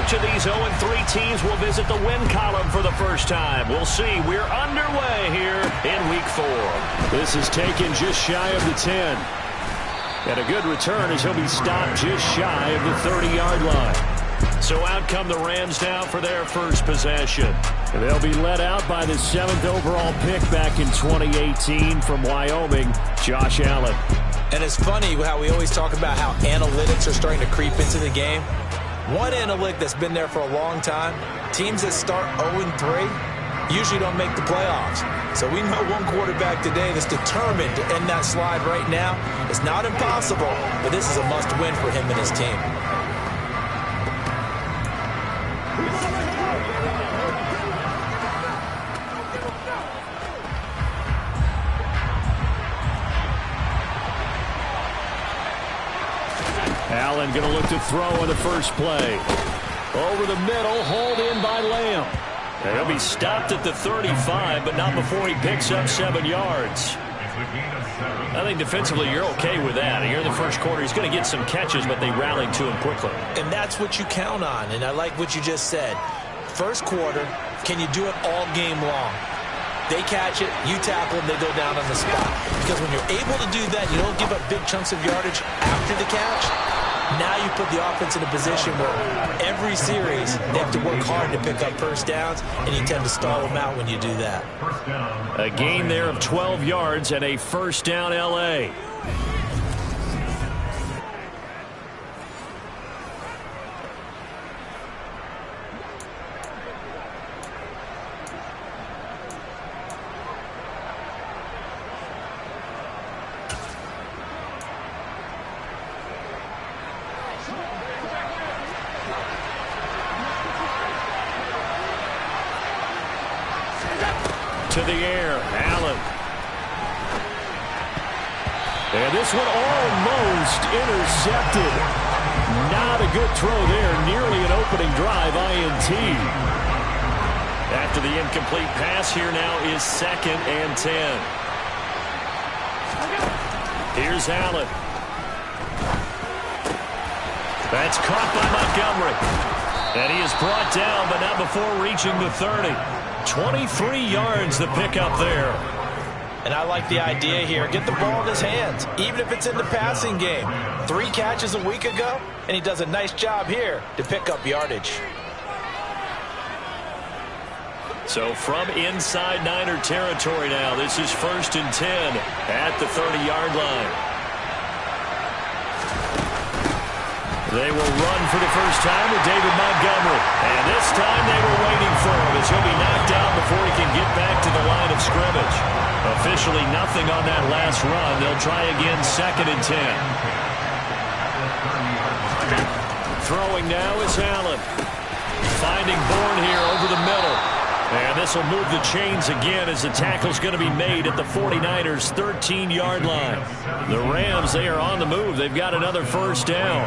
Which of these 0-3 teams will visit the win column for the first time? We'll see. We're underway here in Week 4. This is taken just shy of the 10. And a good return as he'll be stopped just shy of the 30-yard line. So out come the Rams now for their first possession. And they'll be led out by the 7th overall pick back in 2018 from Wyoming, Josh Allen. And it's funny how we always talk about how analytics are starting to creep into the game. One analytic that's been there for a long time, teams that start 0-3 usually don't make the playoffs. So we know one quarterback today that's determined to end that slide right now. It's not impossible, but this is a must-win for him and his team. Allen going to look to throw on the first play. Over the middle, hauled in by Lamb. He'll be stopped at the 35, but not before he picks up 7 yards. I think defensively you're okay with that. Here in the first quarter, he's going to get some catches, but they rallied to him quickly. And that's what you count on, and I like what you just said. First quarter, can you do it all game long? They catch it, you tackle them, they go down on the spot. Because when you're able to do that, you don't give up big chunks of yardage after the catch. Now you put the offense in a position where every series they have to work hard to pick up first downs, and you tend to stall them out when you do that. A gain there of 12 yards and a first down L.A. To the air, Allen. And this one almost intercepted. Not a good throw there. Nearly an opening drive INT. After the incomplete pass, here now is 2nd and 10. Here's Allen. That's caught by Montgomery. And he is brought down, but not before reaching the 30. 23 yards the pickup there. And I like the idea here. Get the ball in his hands, even if it's in the passing game. 3 catches a week ago, and he does a nice job here to pick up yardage. So from inside Niner territory now, this is 1st and 10 at the 30-yard line. They will run for the first time with David Montgomery. And this time they were waiting for him as he'll be knocked out before he can get back to the line of scrimmage. Officially nothing on that last run. They'll try again 2nd and 10. Throwing now is Allen. Finding Bourne here over the middle. And this will move the chains again as the tackle's going to be made at the 49ers' 13-yard line. The Rams, they are on the move. They've got another first down.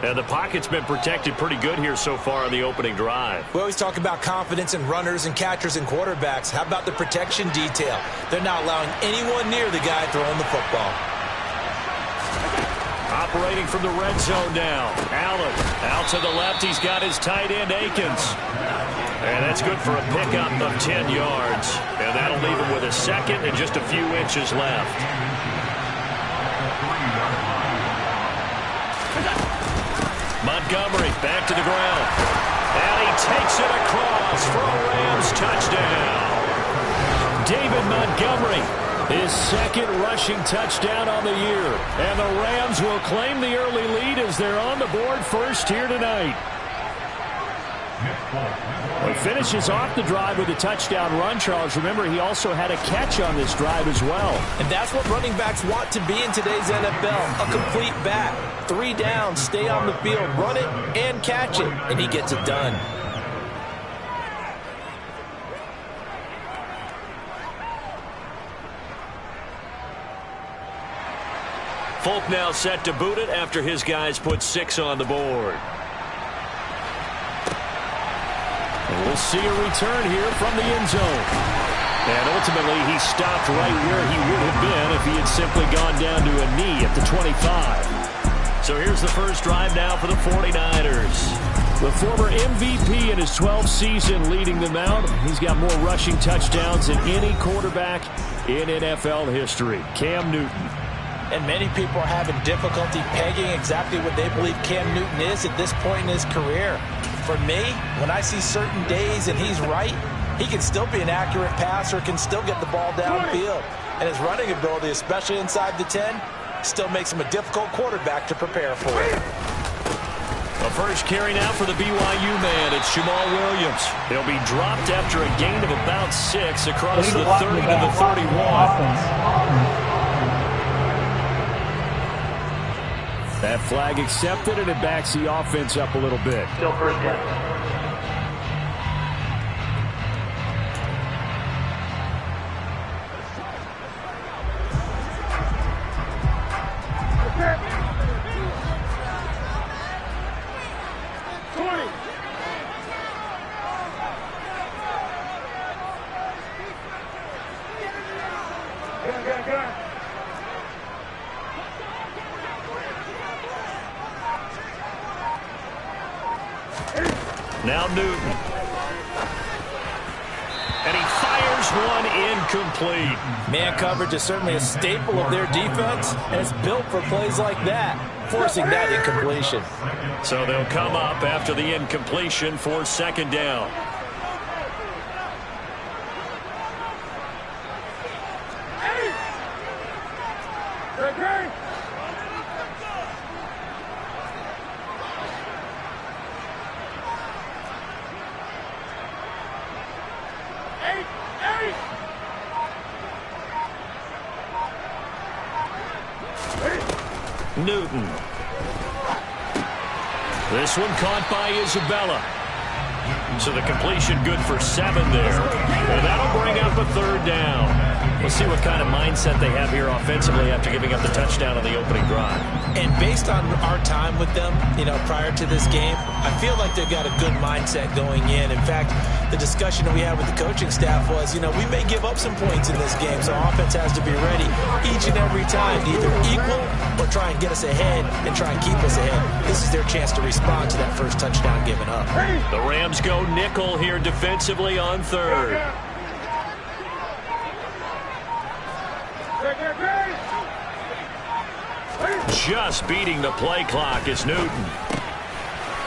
And the pocket's been protected pretty good here so far on the opening drive. We always talk about confidence in runners and catchers and quarterbacks. How about the protection detail? They're not allowing anyone near the guy throwing the football. Operating from the red zone now. Allen out to the left. He's got his tight end, Akins. And that's good for a pickup of 10 yards. And that'll leave him with a 2nd and just a few inches left. Montgomery back to the ground. And he takes it across for a Rams touchdown. David Montgomery, his 2nd rushing touchdown on the year. And the Rams will claim the early lead as they're on the board first here tonight. He finishes off the drive with a touchdown run, Charles. Remember, he also had a catch on this drive as well. And that's what running backs want to be in today's NFL, a complete back. 3 downs, stay on the field, run it, and catch it, and he gets it done. Folk now set to boot it after his guys put 6 on the board. And we'll see a return here from the end zone. And ultimately, he stopped right where he would have been if he had simply gone down to a knee at the 25. So here's the first drive now for the 49ers. The former MVP in his 12th season leading them out. He's got more rushing touchdowns than any quarterback in NFL history. Cam Newton. And many people are having difficulty pegging exactly what they believe Cam Newton is at this point in his career. For me, when I see certain days and he's right, he can still be an accurate passer, can still get the ball downfield. And his running ability, especially inside the 10, still makes him a difficult quarterback to prepare for. A first carry now for the BYU man. It's Jamal Williams. He'll be dropped after a gain of about 6 across the 30 to the 31. That flag accepted, and it backs the offense up a little bit. Still first down. Now Newton. And he fires one incomplete. Man coverage is certainly a staple of their defense, and it's built for plays like that, forcing that incompletion. So they'll come up after the incompletion for second down. Newton. This one caught by Isabella. So the completion good for 7 there. And that'll bring up a third down. We'll see what kind of mindset they have here offensively after giving up the touchdown on the opening drive. And based on our time with them, prior to this game, I feel like they've got a good mindset going in. In fact, the discussion that we had with the coaching staff was, we may give up some points in this game, so offense has to be ready each and every time to either equal or try and get us ahead and try and keep us ahead. This is their chance to respond to that first touchdown given up. The Rams go nickel here defensively on third. Just beating the play clock is Newton.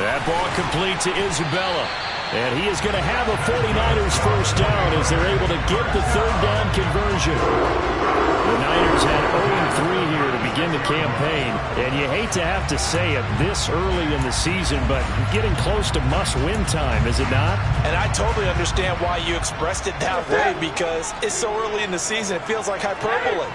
That ball complete to Isabella. And he is going to have a 49ers first down as they're able to get the third down conversion. The Niners had 0-3 here to begin the campaign. And you hate to have to say it this early in the season, but getting close to must-win time, is it not? And I totally understand why you expressed it that way, because it's so early in the season, it feels like hyperbole.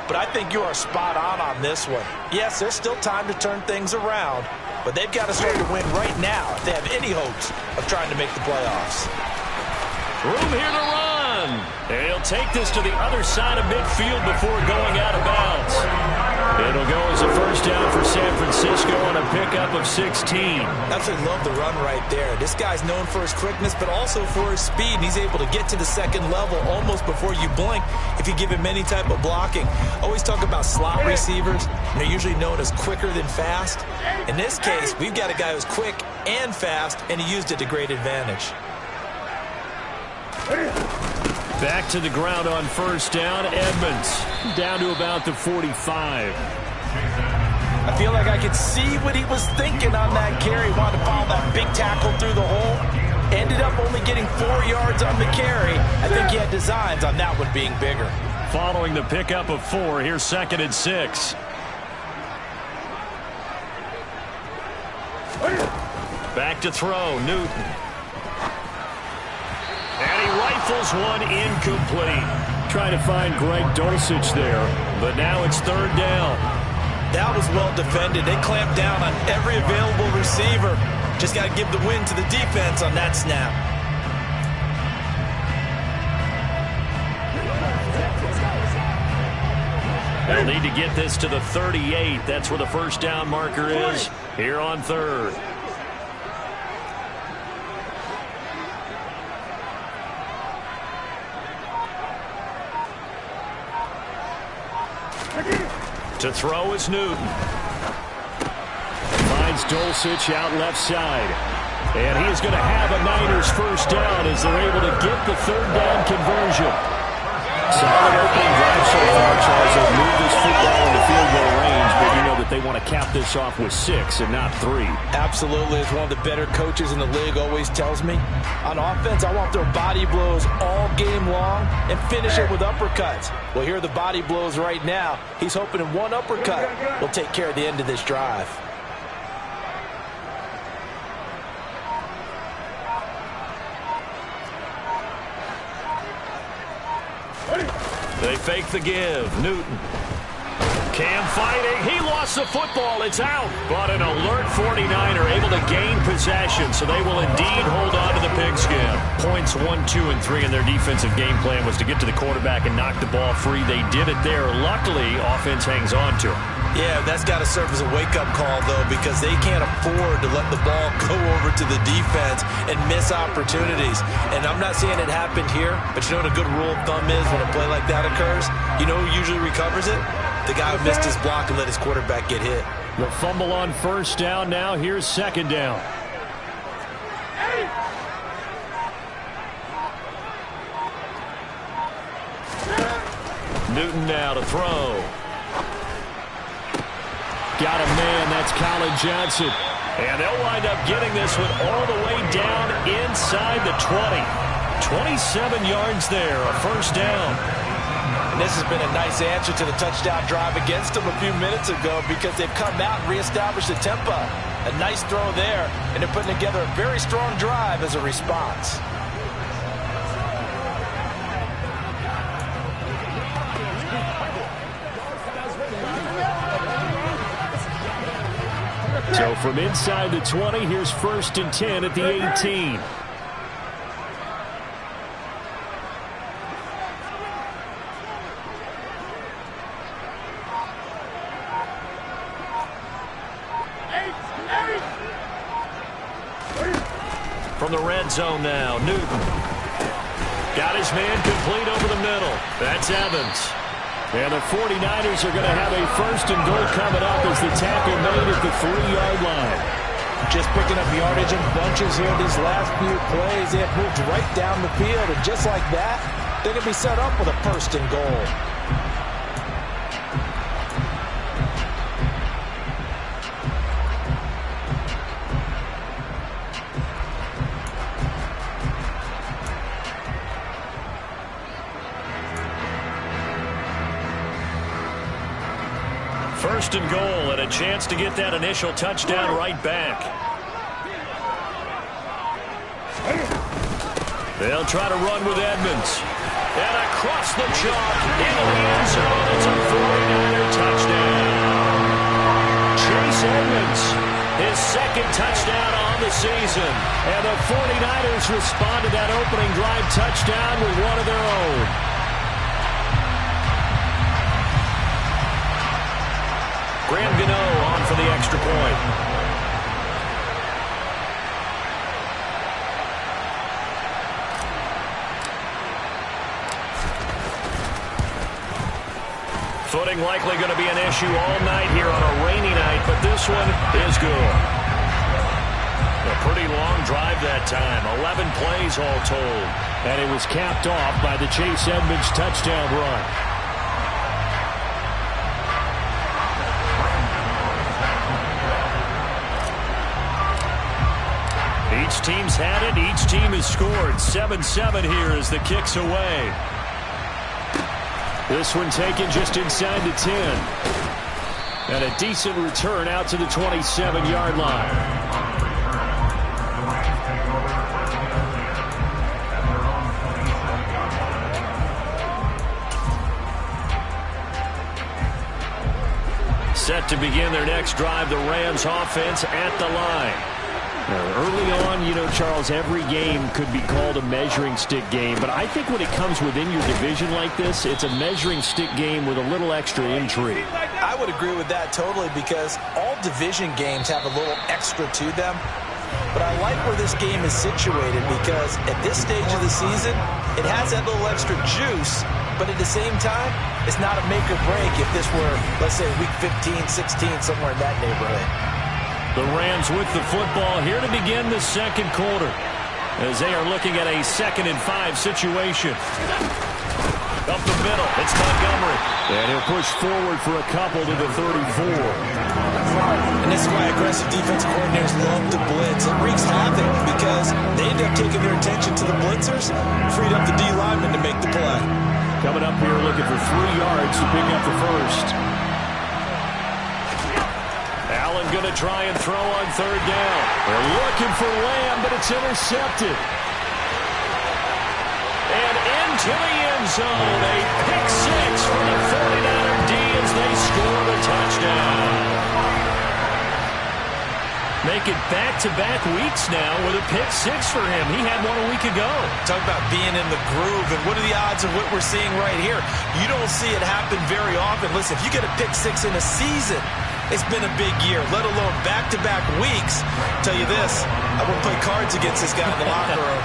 But I think you are spot on this one. Yes, there's still time to turn things around, but they've got to start to win right now if they have any hopes of trying to make the playoffs. Room here to run. And he'll take this to the other side of midfield before going out of bounds. It'll go as a first down for San Francisco on a pickup of 16. Absolutely love the run right there. This guy's known for his quickness, but also for his speed. And he's able to get to the second level almost before you blink if you give him any type of blocking. Always talk about slot receivers. They're usually known as quicker than fast. In this case, we've got a guy who's quick and fast, and he used it to great advantage. Back to the ground on first down. Edmonds down to about the 45. I feel like I could see what he was thinking on that carry. Wanted to follow that big tackle through the hole. Ended up only getting 4 yards on the carry. I think he had designs on that one being bigger. Following the pickup of 4, here's 2nd and 6. Back to throw, Newton. And he rifles one incomplete. Trying to find Greg Dulcich there, but now it's third down. That was well defended. They clamped down on every available receiver. Just got to give the win to the defense on that snap. They'll need to get this to the 38. That's where the first down marker is here on third. To throw is Newton. finds Dulcich out left side. And he is going to have a Niners first down as they're able to get the third down conversion. Solid opening drive so far, Charles. They've moved this football into field goal range, but you know that they want to cap this off with 6 and not 3. Absolutely. As one of the better coaches in the league always tells me, on offense, I want their body blows all game long and finish it with uppercuts. Well, here are the body blows right now. He's hoping in one uppercut will take care of the end of this drive. They fake the give. Newton. Cam fighting. He lost the football. It's out. But an alert 49er able to gain possession, so they will indeed hold on to the pigskin. Points 1, 2, and 3 in their defensive game plan was to get to the quarterback and knock the ball free. They did it there. Luckily, offense hangs on to it. Yeah, that's got to serve as a wake-up call, though, because they can't afford to let the ball go over to the defense and miss opportunities. And I'm not saying it happened here, but you know what a good rule of thumb is when a play like that occurs? You know who usually recovers it? The guy who missed his block and let his quarterback get hit. The fumble on first down now. Here's second down. Newton now to throw. Got a man. That's Colin Johnson. And they'll wind up getting this one all the way down inside the 20. 27 yards there, a first down. And this has been a nice answer to the touchdown drive against them a few minutes ago because they've come out and reestablished the tempo. A nice throw there, and they're putting together a very strong drive as a response. So from inside the 20, here's 1st and 10 at the 18. From the red zone now, Newton. Got his man complete over the middle. That's Evans. And the 49ers are going to have a 1st and goal coming up as the tackle made at the 3-yard line. Just picking up yardage in bunches here these last few plays. They have moved right down the field, and just like that, they're going to be set up with a 1st and goal. First and goal, and a chance to get that initial touchdown right back. They'll try to run with Edmonds. And across the chalk into the end zone. It's a 49er touchdown. Chase Edmonds, his 2nd touchdown on the season. And the 49ers respond to that opening drive touchdown with one of their own. Graham Gano on for the extra point. Footing likely going to be an issue all night here on a rainy night, but this one is good. A pretty long drive that time, 11 plays all told. And it was capped off by the Chase Edmonds touchdown run. Each team's had it. Each team has scored. 7-7 here as the kick's away. This one taken just inside the 10. And a decent return out to the 27-yard line. Set to begin their next drive, the Rams offense at the line. Early on, you know, Charles, every game could be called a measuring stick game. But I think when it comes within your division like this, it's a measuring stick game with a little extra intrigue. I would agree with that totally because all division games have a little extra to them. But I like where this game is situated because at this stage of the season, it has that little extra juice. But at the same time, it's not a make or break if this were, let's say, week 15, 16, somewhere in that neighborhood. The Rams with the football here to begin the second quarter, as they are looking at a 2nd and 5 situation. Up the middle, it's Montgomery. And he'll push forward for a couple to the 34. And this is why aggressive defensive coordinators love to blitz. It wreaks havoc because they end up taking their attention to the blitzers, freed up the D lineman to make the play. Coming up here looking for 3 yards to pick up the first. Allen going to try and throw on 3rd down. They're looking for Lamb, but it's intercepted. And into the end zone, a pick 6 for the 49er D as they score the touchdown. Make it back-to-back weeks now with a pick 6 for him. He had one a week ago. Talk about being in the groove, and what are the odds of what we're seeing right here? You don't see it happen very often. Listen, if you get a pick 6 in a season, it's been a big year, let alone back-to-back weeks. I'll tell you this, I wouldn't play cards against this guy in the locker room.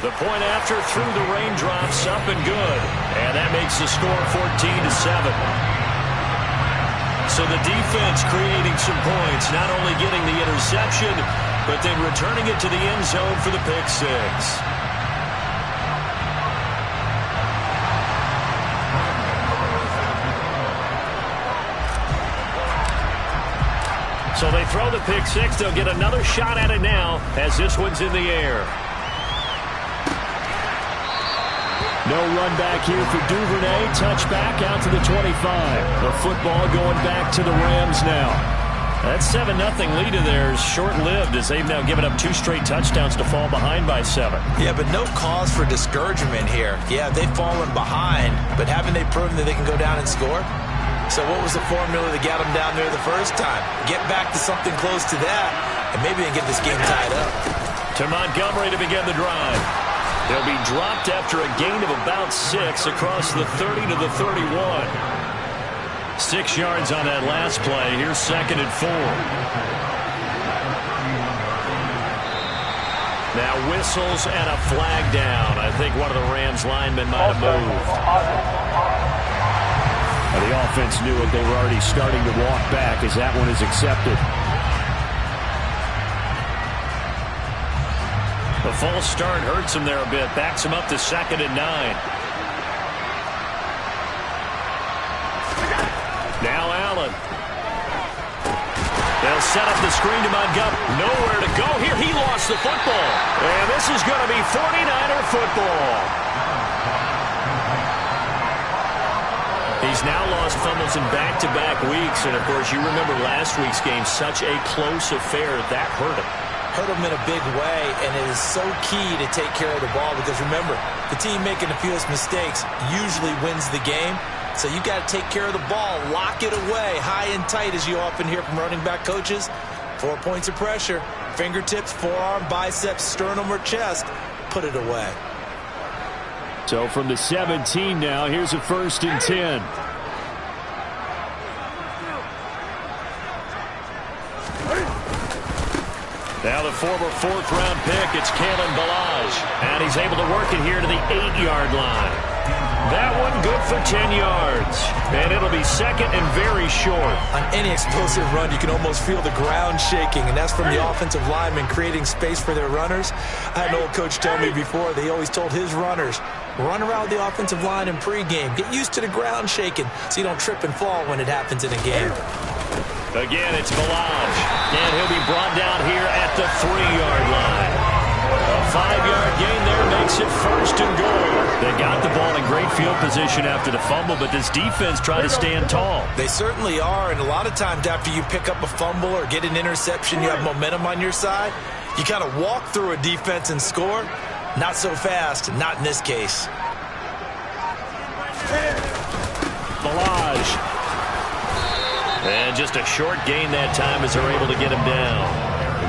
The point after through the raindrops, up and good. And that makes the score 14-7. So the defense creating some points, not only getting the interception, but then returning it to the end zone for the pick 6. So they throw the pick 6. They'll get another shot at it now as this one's in the air. No run back here for Duvernay. Touchback out to the 25. The football going back to the Rams now. That 7-0 lead of theirs short-lived as they've now given up 2 straight touchdowns to fall behind by 7. Yeah, but no cause for discouragement here. Yeah, they've fallen behind, but haven't they proven that they can go down and score? So what was the formula that got them down there the first time? Get back to something close to that, and maybe they get this game tied up. To Montgomery to begin the drive. They'll be dropped after a gain of about 6 across the 30 to the 31. 6 yards on that last play. Here's 2nd and 4. Now whistles and a flag down. I think one of the Rams linemen might have moved. The offense knew it. They were already starting to walk back as that one is accepted. The false start hurts him there a bit. Backs him up to 2nd and 9. Now Allen. They'll set up the screen to Montgomery. Nowhere to go here. He lost the football. And this is going to be 49er football. He's now lost fumbles in back-to-back weeks. And, of course, you remember last week's game. Such a close affair. That hurt him. Hurt him in a big way, and it is so key to take care of the ball because, remember, the team making the fewest mistakes usually wins the game. So you got to take care of the ball, lock it away, high and tight, as you often hear from running back coaches. 4 points of pressure, fingertips, forearm, biceps, sternum, or chest. Put it away. So from the 17 now, here's a 1st and 10. Now the former 4th-round pick, it's Kalen Ballage. And he's able to work it here to the 8-yard line. That one good for 10 yards. And it'll be 2nd and very short. On any explosive run, you can almost feel the ground shaking, and that's from the offensive linemen creating space for their runners. I had an old coach tell me before, they always told his runners, run around the offensive line in pregame. Get used to the ground shaking so you don't trip and fall when it happens in a game. Again, it's Ballage. And he'll be brought down here at the 3-yard line. A 5-yard gain there makes it 1st and goal. They got the ball in great field position after the fumble, but this defense tried to stand tall. They certainly are, and a lot of times after you pick up a fumble or get an interception, you have momentum on your side. You kind of walk through a defense and score. Not so fast, not in this case. Ballage. And just a short gain that time as they're able to get him down.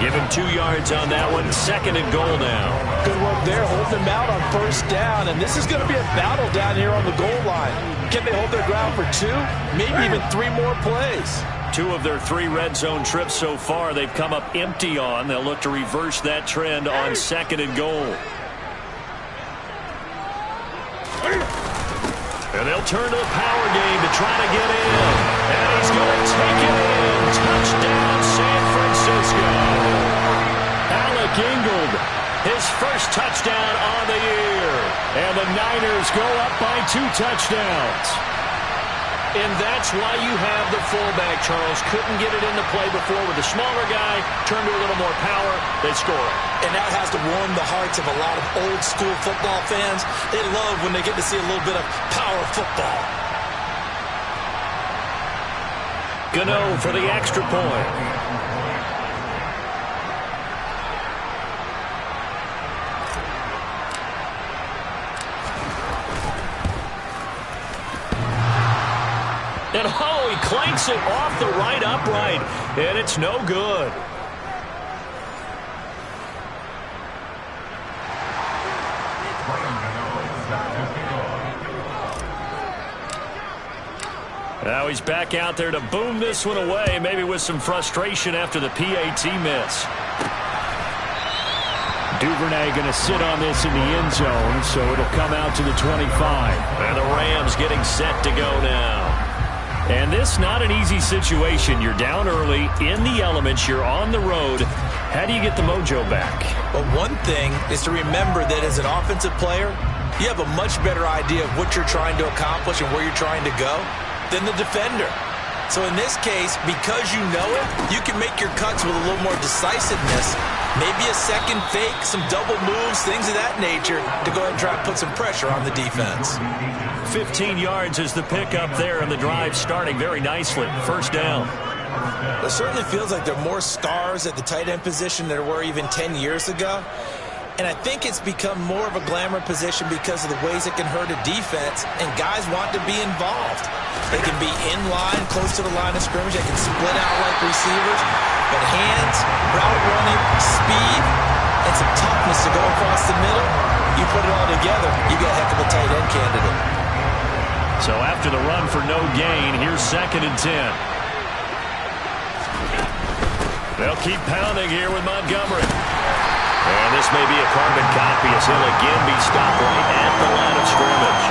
Give him 2 yards on that one. 2nd and goal now. Good work there, holding him out on 1st down. And this is going to be a battle down here on the goal line. Can they hold their ground for 2, maybe even 3 more plays? 2 of their 3 red zone trips so far they've come up empty on. They'll look to reverse that trend on 2nd and goal. they'll turn to the power game to try to get in. And he's going to take it in. Touchdown, San Francisco. Alec Ingold, his first touchdown on the year. And the Niners go up by 2 touchdowns. And that's why you have the fullback, Charles. Couldn't get it into play before with the smaller guy. Turned to a little more power. They score it. And that has to warm the hearts of a lot of old-school football fans. They love when they get to see a little bit of power football. Gano for the extra point. And oh, he clanks it off the right upright, and it's no good. Now he's back out there to boom this one away, maybe with some frustration after the PAT miss. Duvernay going to sit on this in the end zone, so it'll come out to the 25. And the Rams getting set to go now. And this not an easy situation. You're down early, in the elements, you're on the road. How do you get the mojo back? Well, one thing is to remember that as an offensive player, you have a much better idea of what you're trying to accomplish and where you're trying to go than the defender. So in this case, because you know it, you can make your cuts with a little more decisiveness. Maybe a second fake, some double moves, things of that nature to go ahead and try to put some pressure on the defense. 15 yards is the pickup there, and the drive starting very nicely. First down. It certainly feels like there are more stars at the tight end position than there were even 10 years ago. And I think it's become more of a glamour position because of the ways it can hurt a defense, and guys want to be involved. They can be in line, close to the line of scrimmage. They can split out like receivers. But hands, route running, speed, and some toughness to go across the middle, you put it all together, you get a heck of a tight end candidate. So after the run for no gain, here's 2nd and 10. They'll keep pounding here with Montgomery. And this may be a carbon copy as he'll again be stopped right at the line of scrimmage.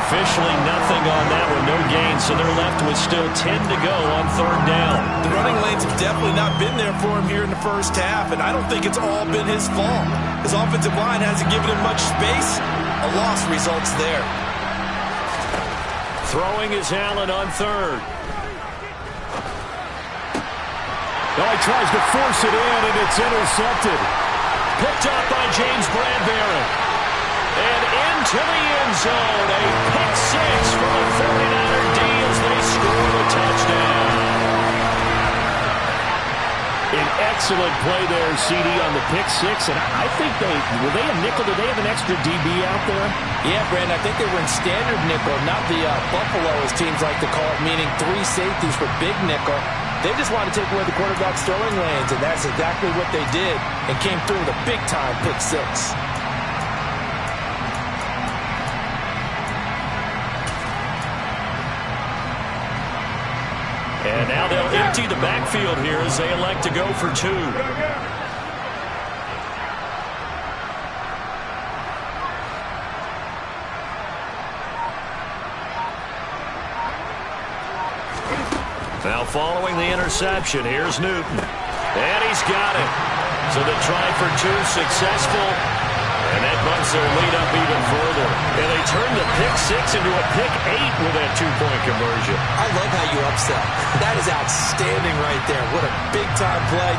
Officially nothing on that one, no gain, so they're left with still 10 to go on 3rd down. The running lanes have definitely not been there for him here in the first half, and I don't think it's all been his fault. His offensive line hasn't given him much space. A loss results there. Throwing is Allen on 3rd. Oh, he tries to force it in, and it's intercepted. Picked up by James Bradbury. And into the end zone. A pick 6 for the 49er D as they score a touchdown. An excellent play there, CD, on the pick 6. And I think were they a nickel? Did they have an extra DB out there? Yeah, Brandon, I think they were in standard nickel, not the Buffalo, as teams like to call it, meaning 3 safeties for big nickel. They just wanted to take away the quarterback's throwing lanes, and that's exactly what they did, and came through with a big-time pick 6. And now they'll empty the backfield here as they elect to go for 2. Now following the interception, here's Newton. And he's got it. So the try for 2 successful. And that bumps their lead up even further. And they turn the pick 6 into a pick 8 with that 2-point conversion. I love how you upsell. That is outstanding right there. What a big-time play.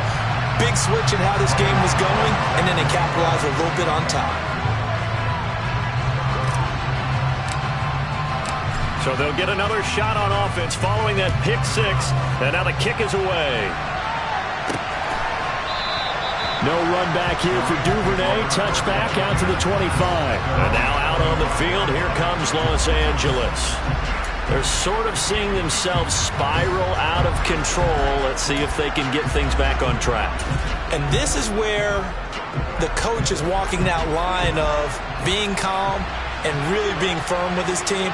Big switch in how this game was going, and then they capitalized a little bit on top. So they'll get another shot on offense following that pick 6. And now the kick is away. No run back here for Duvernay. Touchback out to the 25. And now out on the field, here comes Los Angeles. They're sort of seeing themselves spiral out of control. Let's see if they can get things back on track. And this is where the coach is walking that line of being calm and really being firm with his team.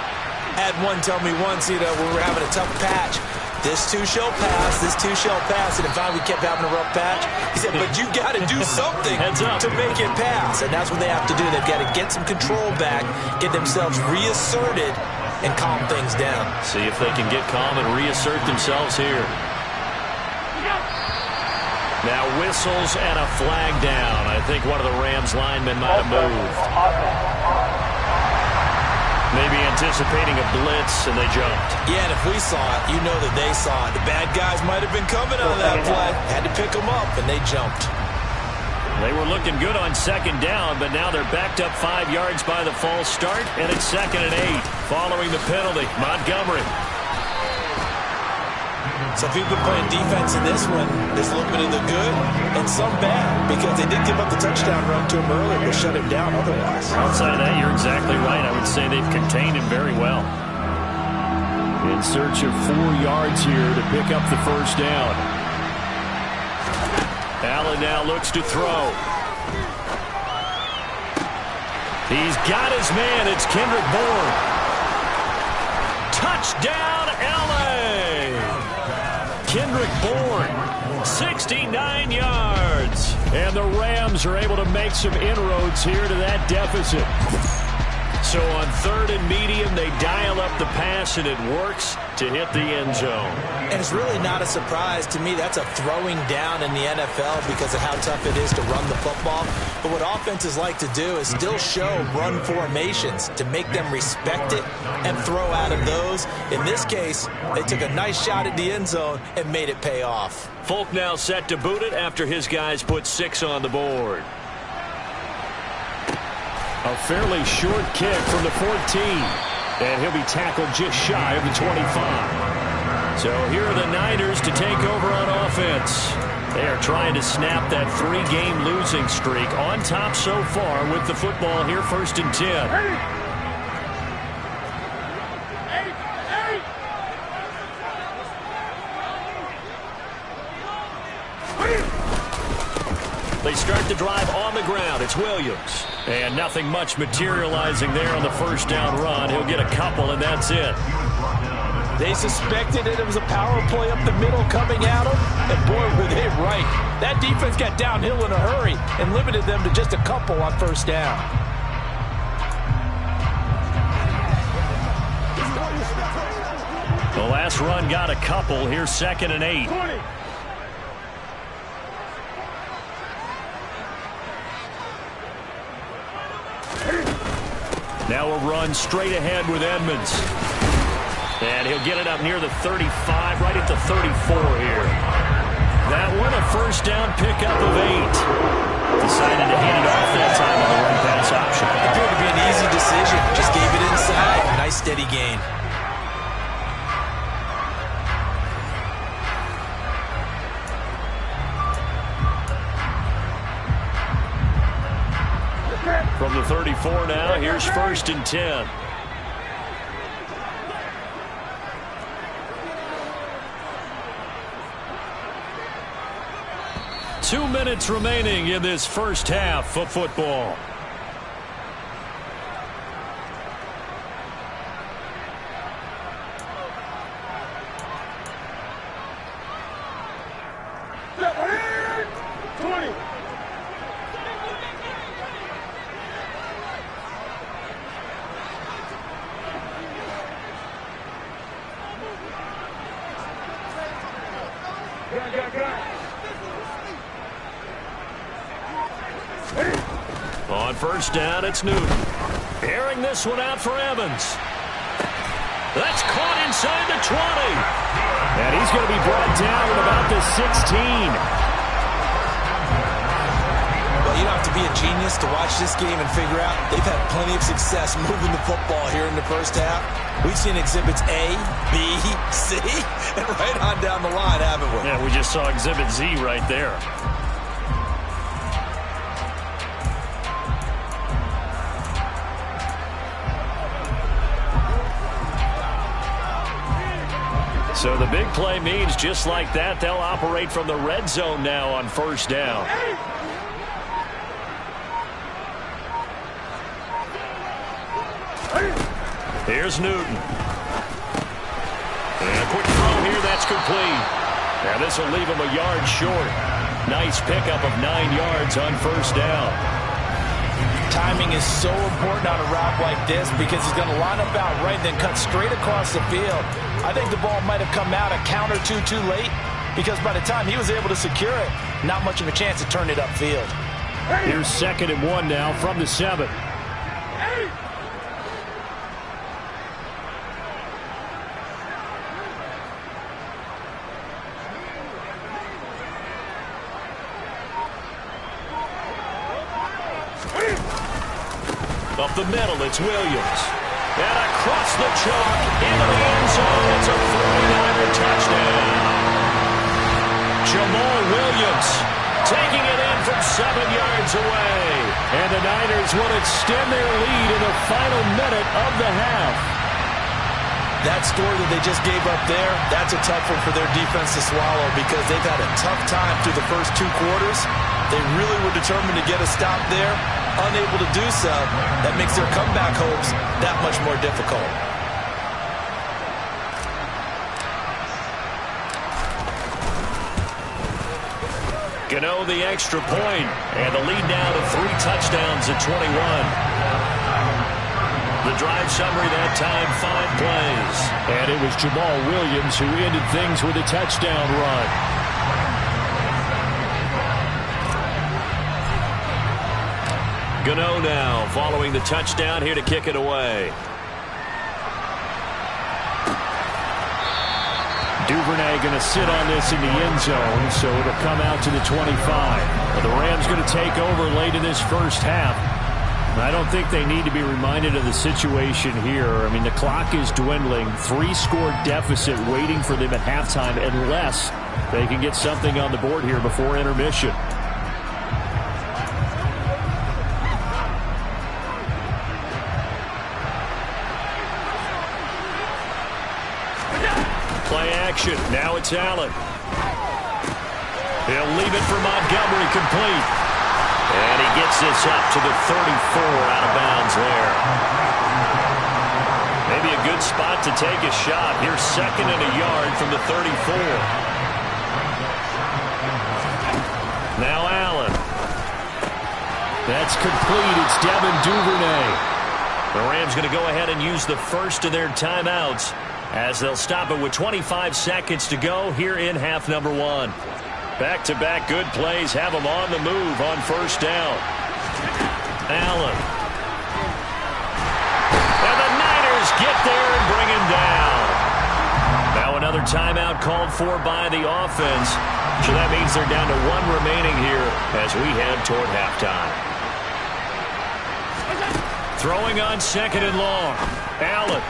Had one tell me once, when we were having a tough patch, This too shall pass. This too shall pass. And finally we kept having a rough patch. He said, but you got to do something to make it pass. And that's what they have to do. They've got to get some control back, get themselves reasserted, and calm things down. See if they can get calm and reassert themselves here. Now whistles and a flag down. I think one of the Rams linemen might have moved. Maybe anticipating a blitz, and they jumped. Yeah, and if we saw it, you know that they saw it. The bad guys might have been coming out of that play. Had to pick them up, and they jumped. They were looking good on second down, but now they're backed up 5 yards by the false start, and it's 2nd and 8 following the penalty. Montgomery. So if you've been playing defense in this one, there's a little bit of the good and some bad, because they did give up the touchdown run to him earlier, but shut him down otherwise. Outside of that, you're exactly right. I would say they've contained him very well. In search of 4 yards here to pick up the first down. Allen now looks to throw. He's got his man. It's Kendrick Bourne. Touchdown, L.A. Kendrick Bourne, 69 yards. And the Rams are able to make some inroads here to that deficit. So on 3rd and medium, they dial up the pass, and it works to hit the end zone. And it's really not a surprise to me. That's a throwing down in the NFL because of how tough it is to run the football. But what offenses like to do is still show run formations to make them respect it and throw out of those. In this case, they took a nice shot at the end zone and made it pay off. Folk now set to boot it after his guys put 6 on the board. A fairly short kick from the 14. And he'll be tackled just shy of the 25. So here are the Niners to take over on offense. They are trying to snap that 3-game losing streak on top so far with the football here, 1st and 10. They start the drive on the ground. It's Williams. And nothing much materializing there on the first down run. He'll get a couple, and that's it. They suspected it was a power play up the middle coming at them, and boy, were they right. That defense got downhill in a hurry and limited them to just a couple on first down. The last run got a couple. Here's 2nd and 8. 20. Now a run straight ahead with Edmonds. And he'll get it up near the 35, right at the 34 here. That one, a first down pickup of 8. Decided to hand it off that time on the run pass option. Appeared to be an easy decision. Just gave it inside. Nice steady gain. From the 34 now, here's 1st and 10. Two minutes remaining in this first half of football. On first down, it's Newton. Airing this one out for Evans. That's caught inside the 20. And he's going to be brought down at about the 16. Well, you don't have to be a genius to watch this game and figure out they've had plenty of success moving the football here in the first half. We've seen exhibits A, B, C, and right on down the line, haven't we? Yeah, we just saw exhibit Z right there. So the big play means just like that, they'll operate from the red zone now on first down. Here's Newton. And a quick throw here, that's That's complete. Now this will leave him a yard short. Nice pickup of 9 yards on first down. Timing is so important on a route like this because he's going to line up out right, then cut straight across the field. I think the ball might have come out a count or two too late because by the time he was able to secure it, not much of a chance to turn it upfield. Here's 2nd and 1 now from the 7. Up the middle, it's Williams. And across the chalk, into the end zone. It's a 49er touchdown. Jamal Williams taking it in from 7 yards away. And the Niners will extend their lead in the final minute of the half. That score that they just gave up there, that's a tough one for their defense to swallow because they've had a tough time through the first 2 quarters. They really were determined to get a stop there. Unable to do so, that makes their comeback hopes that much more difficult. Gano the extra point, and the lead now to 3 touchdowns at 21. The drive summary that time, 5 plays. And it was Jamal Williams who ended things with a touchdown run. Gano now following the touchdown here to kick it away. Duvernay going to sit on this in the end zone, so it'll come out to the 25. Well, the Rams going to take over late in this first half. I don't think they need to be reminded of the situation here. I mean, the clock is dwindling. 3-score deficit waiting for them at halftime unless they can get something on the board here before intermission. Play action. Now it's Allen. He'll leave it for Montgomery complete. And he gets this up to the 34 out of bounds there. Maybe a good spot to take a shot. Here's 2nd and a yard from the 34. Now Allen. That's complete. It's Devin Duvernay. The Rams going to go ahead and use the first of their timeouts as they'll stop it with 25 seconds to go here in half number 1. Back-to-back good plays have them on the move on first down. Allen. And the Niners get there and bring him down. Now another timeout called for by the offense. So that means they're down to 1 remaining here as we head toward halftime. Throwing on 2nd and long. Allen.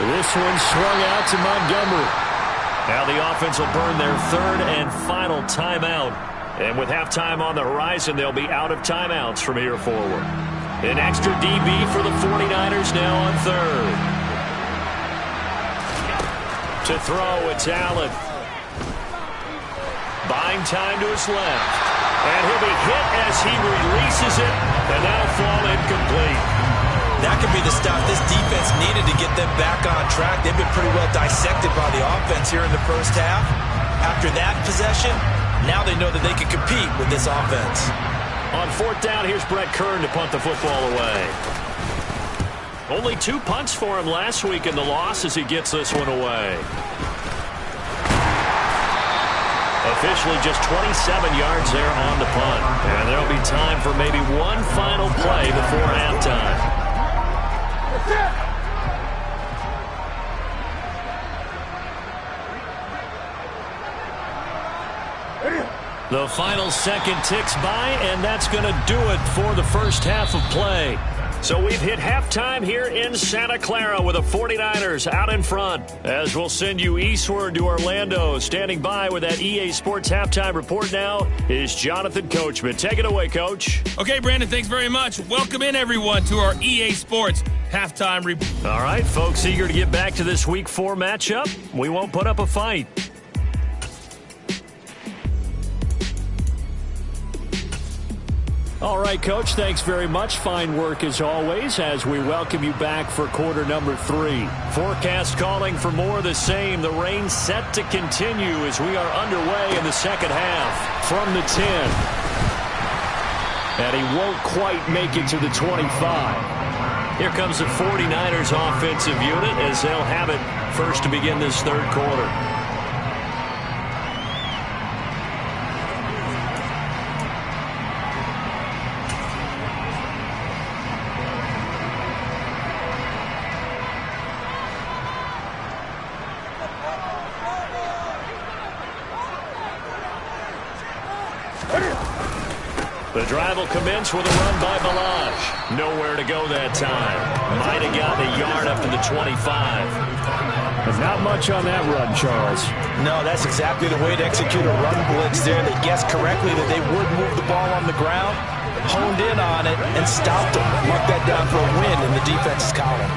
This one swung out to Montgomery. Now the offense will burn their 3rd and final timeout. And with halftime on the horizon, they'll be out of timeouts from here forward. An extra DB for the 49ers now on 3rd. To throw, it's Allen. Buying time to his left. And he'll be hit as he releases it. And that'll fall incomplete. That could be the stop this defense needed to get them back on track. They've been pretty well dissected by the offense here in the first half. After that possession, now they know that they can compete with this offense. On 4th down, here's Brett Kern to punt the football away. Only 2 punts for him last week in the loss as he gets this one away. Officially just 27 yards there on the punt. And there'll be time for maybe one final play before halftime. The final second ticks by, and that's going to do it for the first half of play. So we've hit halftime here in Santa Clara with the 49ers out in front. As we'll send you eastward to Orlando. Standing by with that EA Sports halftime report now is Jonathan Coachman. Take it away, Coach. Okay, Brandon, thanks very much. Welcome in, everyone, to our EA Sports halftime report. All right, folks, eager to get back to this Week 4 matchup. We won't put up a fight. All right, Coach, thanks very much. Fine work as always as we welcome you back for quarter number 3. Forecast calling for more of the same. The rain set to continue as we are underway in the second half. From the 10. And he won't quite make it to the 25. Here comes the 49ers offensive unit as they'll have it first to begin this third quarter. The drive will commence with a run by Balaj. Nowhere to go that time. Might have gotten a yard up to the 25. But not much on that run, Charles. No, that's exactly the way to execute a run blitz there. They guessed correctly that they would move the ball on the ground, honed in on it, and stopped them. Mark that down for a win in the defense's column.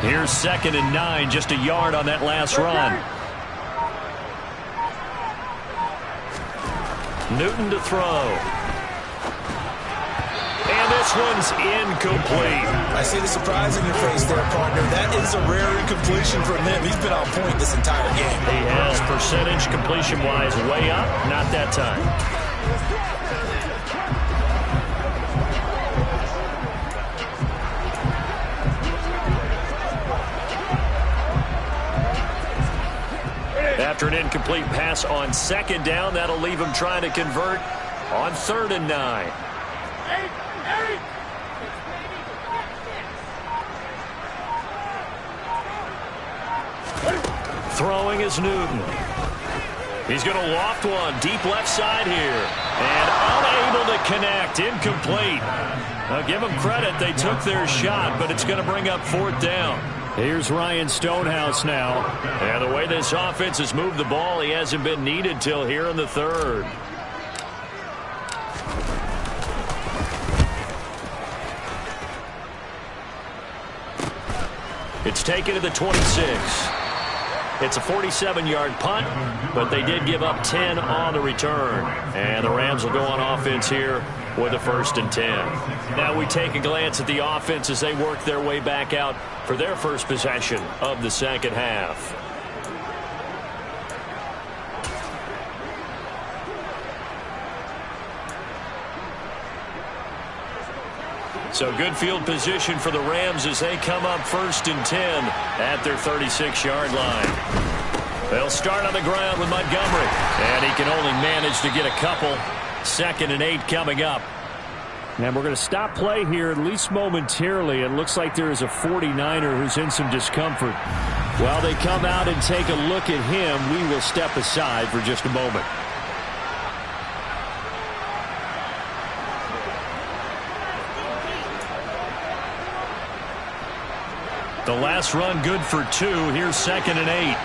Here's 2nd and 9, just a yard on that last run. Newton to throw. And this one's incomplete. I see the surprise in your face there, partner. That is a rare incompletion from him. He's been on point this entire game. He has percentage completion-wise way up, not that time. After an incomplete pass on 2nd down, that'll leave him trying to convert on 3rd and 9. Throwing is Newton. He's going to loft one deep left side here. And unable to connect. Incomplete. Now give them credit. They took their shot, but it's going to bring up 4th down. Here's Ryan Stonehouse now. And the way this offense has moved the ball, he hasn't been needed till here in the 3rd. It's taken to the 26. It's a 47-yard punt, but they did give up 10 on the return. And the Rams will go on offense here with a 1st and 10. Now we take a glance at the offense as they work their way back out for their first possession of the second half. So good field position for the Rams as they come up 1st and 10 at their 36-yard line. They'll start on the ground with Montgomery, and he can only manage to get a couple. 2nd and 8 coming up. And we're going to stop play here, at least momentarily. It looks like there is a 49er who's in some discomfort. While they come out and take a look at him, we will step aside for just a moment. The last run good for 2. Here's 2nd and 8.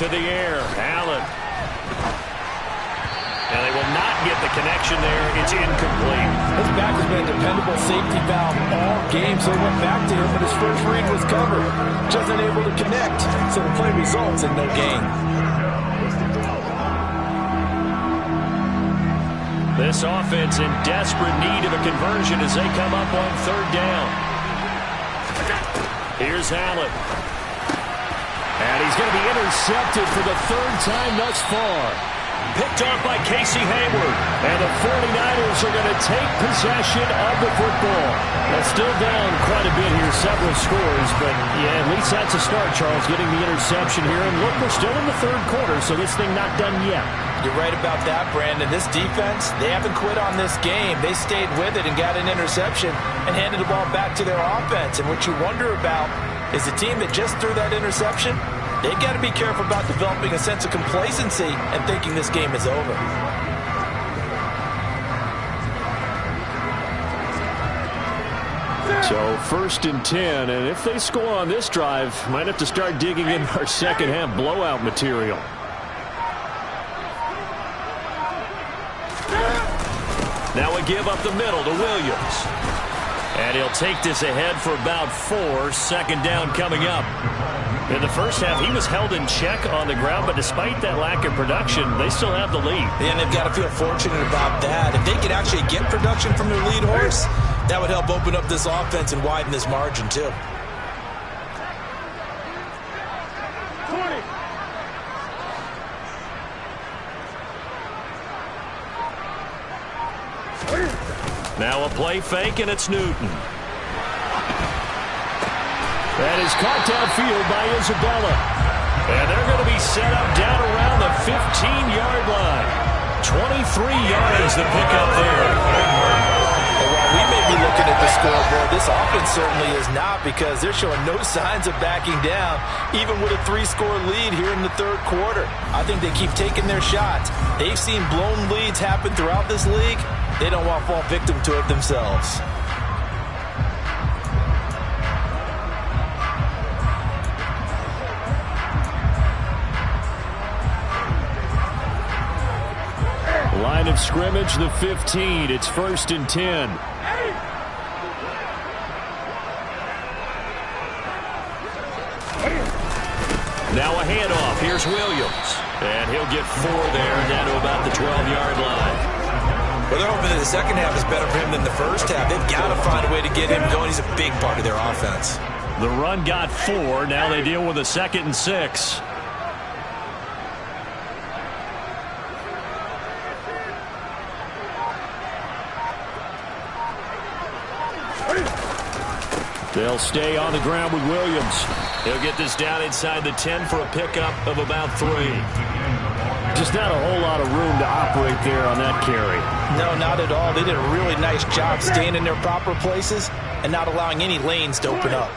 To the air, Allen. And they will not get the connection there. It's incomplete. His back has been a dependable safety valve all game, so he went back to him, but his first read was covered. Just unable to connect, so the play results in no gain. This offense in desperate need of a conversion as they come up on 3rd down. Here's Allen. And he's going to be intercepted for the 3rd time thus far. Picked off by Casey Hayward. And the 49ers are going to take possession of the football. They're still down quite a bit here, several scores, but yeah, at least that's a start, Charles, getting the interception here. And look, we're still in the 3rd quarter, so this thing not done yet. You're right about that, Brandon. This defense, they haven't quit on this game. They stayed with it and got an interception and handed the ball back to their offense. And what you wonder about is the team that just threw that interception, they've got to be careful about developing a sense of complacency and thinking this game is over. So 1st and 10, and if they score on this drive, might have to start digging in our second half blowout material. Now a give up the middle to Williams. And he'll take this ahead for about 4. Second down coming up. In the first half, he was held in check on the ground, but despite that lack of production, they still have the lead. And they've got to feel fortunate about that. If they could actually get production from their lead horse, that would help open up this offense and widen this margin, too. Now a play fake, and it's Newton. That is caught downfield by Isabella. And they're going to be set up down around the 15-yard line. 23 yards to pick up there. And while we may be looking at the scoreboard, this offense certainly is not, because they're showing no signs of backing down, even with a 3-score lead here in the third quarter. I think they keep taking their shots. They've seen blown leads happen throughout this league. They don't want to fall victim to it themselves. Line of scrimmage, the 15. It's 1st and 10. Now a handoff. Here's Williams. And he'll get 4 there, down to about the 12-yard line. Well, they're hoping that the second half is better for him than the first half. They've got to find a way to get him going. He's a big part of their offense. The run got 4. Now they deal with a 2nd and 6. They'll stay on the ground with Williams. He'll get this down inside the 10 for a pickup of about 3. Just not a whole lot of room to operate there on that carry. No, not at all. They did a really nice job staying in their proper places and not allowing any lanes to open up.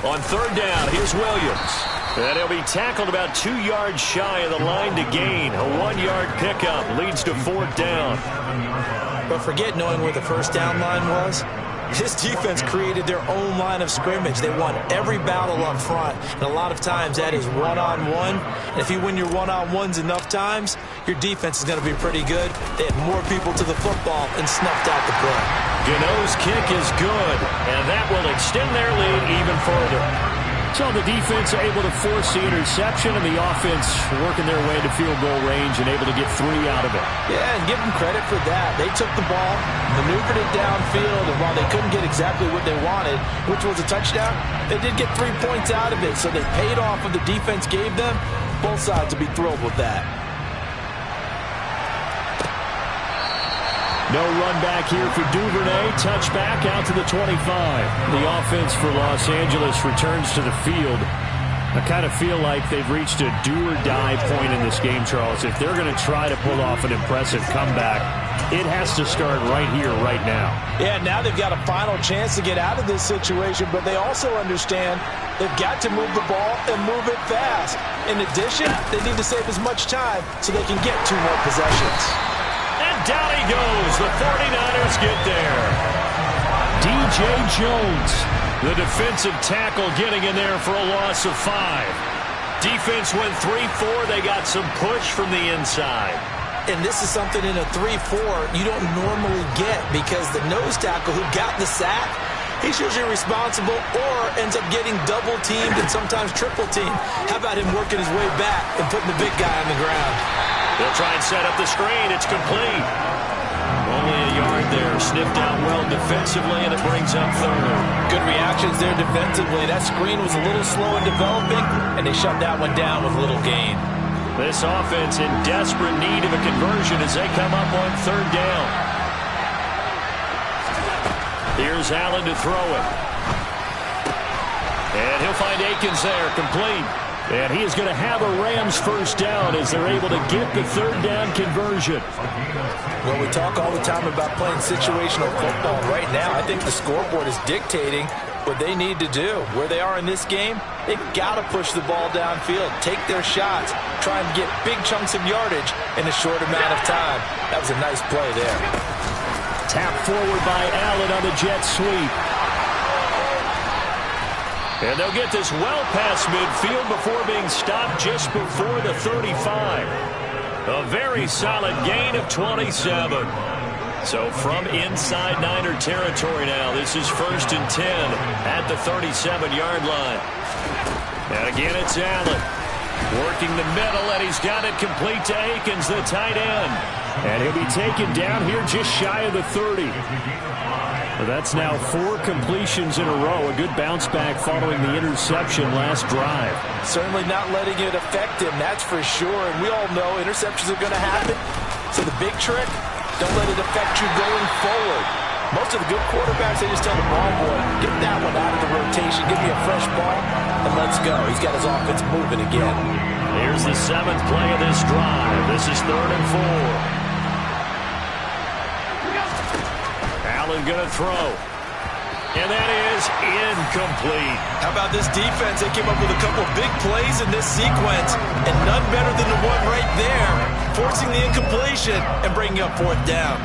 On 3rd down, here's Williams. And he'll be tackled about 2 yards shy of the line to gain. A 1-yard pickup leads to 4th down. But forget knowing where the first down line was. This defense created their own line of scrimmage. They won every battle up front, and a lot of times that is one-on-one. And if you win your one-on-ones enough times, your defense is going to be pretty good. They had more people to the football and snuffed out the play. Gano's kick is good, and that will extend their lead even further. So the defense able to force the interception, and the offense working their way to field goal range and able to get 3 out of it. Yeah, and give them credit for that. They took the ball, maneuvered it downfield, and while they couldn't get exactly what they wanted, which was a touchdown, they did get 3 points out of it. So they paid off what the defense gave them. Both sides will be thrilled with that. No run back here for Duvernay. Touchback out to the 25. The offense for Los Angeles returns to the field. I kind of feel like they've reached a do-or-die point in this game, Charles. If they're going to try to pull off an impressive comeback, it has to start right here, right now. Yeah, now they've got a final chance to get out of this situation, but they also understand they've got to move the ball and move it fast. In addition, they need to save as much time so they can get 2 more possessions. Down he goes. The 49ers get there. DJ Jones, the defensive tackle, getting in there for a loss of 5. Defense went 3-4. They got some push from the inside. And this is something in a 3-4 you don't normally get, because the nose tackle who got the sack, he's usually responsible or ends up getting double-teamed and sometimes triple-teamed. How about him working his way back and putting the big guy on the ground? They'll try and set up the screen. It's complete. Only a yard there. Sniffed out well defensively, and it brings up 3rd. Good reactions there defensively. That screen was a little slow in developing, and they shut that one down with little gain. This offense in desperate need of a conversion as they come up on 3rd down. Here's Allen to throw it. And he'll find Akins there, complete. And he is going to have a Rams first down as they're able to get the 3rd down conversion. Well, we talk all the time about playing situational football. Right now, I think the scoreboard is dictating what they need to do. Where they are in this game, they've got to push the ball downfield, take their shots, try and get big chunks of yardage in a short amount of time. That was a nice play there. Tap forward by Allen on the jet sweep. And they'll get this well past midfield before being stopped just before the 35. A very solid gain of 27. So from inside Niner territory now, this is 1st and 10 at the 37-yard line. And again, it's Allen working the middle, and he's got it complete to Akins, the tight end. And he'll be taken down here just shy of the 30. Well, that's now 4 completions in a row. A good bounce back following the interception last drive. Certainly not letting it affect him, that's for sure. And we all know interceptions are going to happen. So the big trick, don't let it affect you going forward. Most of the good quarterbacks, they just tell the ball boy, get that one out of the rotation, give me a fresh ball, and let's go. He's got his offense moving again. Here's the 7th play of this drive. This is 3rd and 4. Allen going to throw. And that is incomplete. How about this defense? They came up with a couple of big plays in this sequence, and none better than the one right there, forcing the incompletion and bringing up 4th down.